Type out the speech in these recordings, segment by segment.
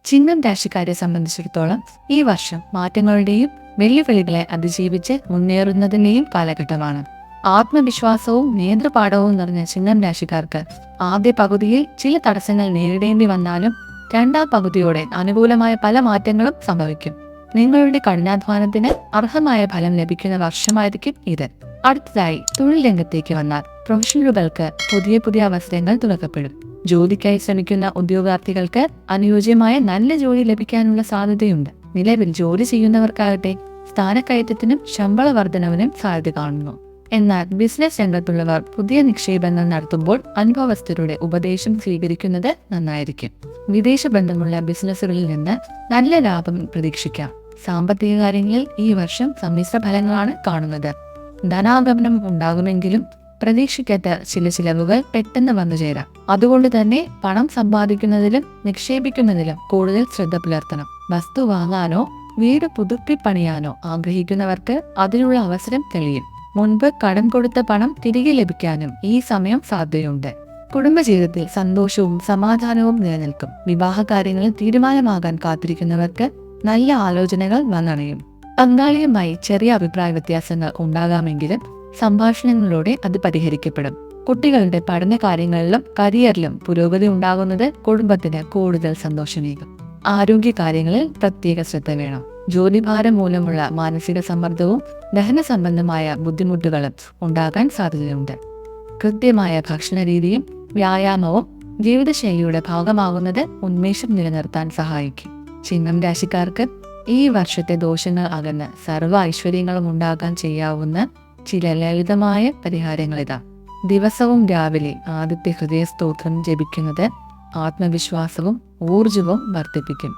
ചിങ്ങം രാശിക്കാരെ സംബന്ധിച്ചിടത്തോളം ഈ വർഷം മാറ്റങ്ങളുടെയും വെല്ലുവിളികളെ അതിജീവിച്ച് മുന്നേറുന്നതിന്റെയും കാലഘട്ടമാണ്. ആത്മവിശ്വാസവും നേതൃപാഠവും നിറഞ്ഞ ചിങ്ങം രാശിക്കാർക്ക് ആദ്യ പകുതിയിൽ ചില തടസ്സങ്ങൾ നേരിടേണ്ടി വന്നാലും രണ്ടാം പകുതിയോടെ അനുകൂലമായ പല മാറ്റങ്ങളും സംഭവിക്കും. നിങ്ങളുടെ കഠിനാധ്വാനത്തിന് അർഹമായ ഫലം ലഭിക്കുന്ന വർഷമായിരിക്കും ഇത്. അടുത്തതായി തൊഴിൽ രംഗത്തേക്ക് വന്നാൽ പ്രൊഫഷണലുകൾക്ക് പുതിയ അവസരങ്ങൾ തുറക്കപ്പെടും. ജോലിക്കായി ശ്രമിക്കുന്ന ഉദ്യോഗാർത്ഥികൾക്ക് അനുയോജ്യമായ നല്ല ജോലി ലഭിക്കാനുള്ള സാധ്യതയുണ്ട്. നിലവിൽ ജോലി ചെയ്യുന്നവർക്കാകട്ടെ സ്ഥാനക്കയറ്റത്തിനും ശമ്പള വർധനവിനും സാധ്യത കാണുന്നു. എന്നാൽ ബിസിനസ് രംഗത്തുള്ളവർ പുതിയ നിക്ഷേപങ്ങൾ നടത്തുമ്പോൾ അനുഭവസ്ഥരുടെ ഉപദേശം സ്വീകരിക്കുന്നത് നന്നായിരിക്കും. വിദേശ ബന്ധമുള്ള ബിസിനസ്സുകളിൽ നിന്ന് നല്ല ലാഭം പ്രതീക്ഷിക്കാം. സാമ്പത്തിക കാര്യങ്ങളിൽ ഈ വർഷം സമ്മിശ്ര ഫലങ്ങളാണ് കാണുന്നത്. ധനാഗമനം ഉണ്ടാകുമെങ്കിലും പ്രതീക്ഷിക്കാത്ത ചില ചിലവുകൾ പെട്ടെന്ന് വന്നു ചേരാം. അതുകൊണ്ട് തന്നെ പണം സമ്പാദിക്കുന്നതിലും നിക്ഷേപിക്കുന്നതിലും കൂടുതൽ ശ്രദ്ധ പുലർത്തണം. വസ്തു വാങ്ങാനോ വീട് പുതുക്കി പണിയാനോ ആഗ്രഹിക്കുന്നവർക്ക് അതിനുള്ള അവസരം തെളിയും. മുൻപ് കടം കൊടുത്ത പണം തിരികെ ലഭിക്കാനും ഈ സമയം സാധ്യതയുണ്ട്. കുടുംബജീവിതത്തിൽ സന്തോഷവും സമാധാനവും നിലനിൽക്കും. വിവാഹ കാര്യങ്ങളിൽ തീരുമാനമാകാൻ കാത്തിരിക്കുന്നവർക്ക് നല്ല ആലോചനകൾ വന്നണയും. പങ്കാളിയുമായി ചെറിയ അഭിപ്രായ വ്യത്യാസങ്ങൾ ഉണ്ടാകാമെങ്കിലും സംഭാഷണങ്ങളിലൂടെ അത് പരിഹരിക്കപ്പെടും. കുട്ടികളുടെ പഠന കാര്യങ്ങളിലും കരിയറിലും പുരോഗതി ഉണ്ടാകുന്നത് കുടുംബത്തിന് കൂടുതൽ സന്തോഷമേകും. ആരോഗ്യ കാര്യങ്ങളിൽ പ്രത്യേക ശ്രദ്ധ വേണം. ജോലിഭാരം മൂലമുള്ള മാനസിക സമ്മർദ്ദവും ദഹന സംബന്ധമായ ബുദ്ധിമുട്ടുകളും ഉണ്ടാകാൻ സാധ്യതയുണ്ട്. കൃത്യമായ ഭക്ഷണ രീതിയും വ്യായാമവും ജീവിതശൈലിയുടെ ഭാഗമാകുന്നത് ഉന്മേഷം നിലനിർത്താൻ സഹായിക്കും. ചിങ്ങം രാശിക്കാർക്ക് ഈ വർഷത്തെ ദോഷങ്ങൾ അകന്ന് സർവ്വ ഐശ്വര്യങ്ങളും ഉണ്ടാകാൻ ചെയ്യാവുന്ന ചില ലളിതമായ പരിഹാരങ്ങളിതാ. ദിവസവും രാവിലെ ആദിത്യ ഹൃദയ സ്തോത്രം ജപിക്കുന്നത് ആത്മവിശ്വാസവും ഊർജവും വർദ്ധിപ്പിക്കും.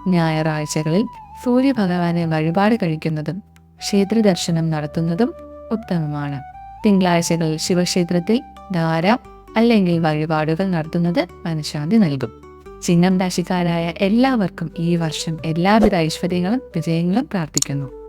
ഞായറാഴ്ചകളിൽ സൂര്യഭഗവാനെ വഴിപാട് കഴിക്കുന്നതും ക്ഷേത്ര ദർശനം നടത്തുന്നതും ഉത്തമമാണ്. തിങ്കളാഴ്ചകളിൽ ശിവക്ഷേത്രത്തിൽ ധാര അല്ലെങ്കിൽ വഴിപാടുകൾ നടത്തുന്നത് മനഃശാന്തി നൽകും. ചിങ്ങം രാശിക്കാരായ എല്ലാവർക്കും ഈ വർഷം എല്ലാവിധ ഐശ്വര്യങ്ങളും വിജയങ്ങളും പ്രാർത്ഥിക്കുന്നു.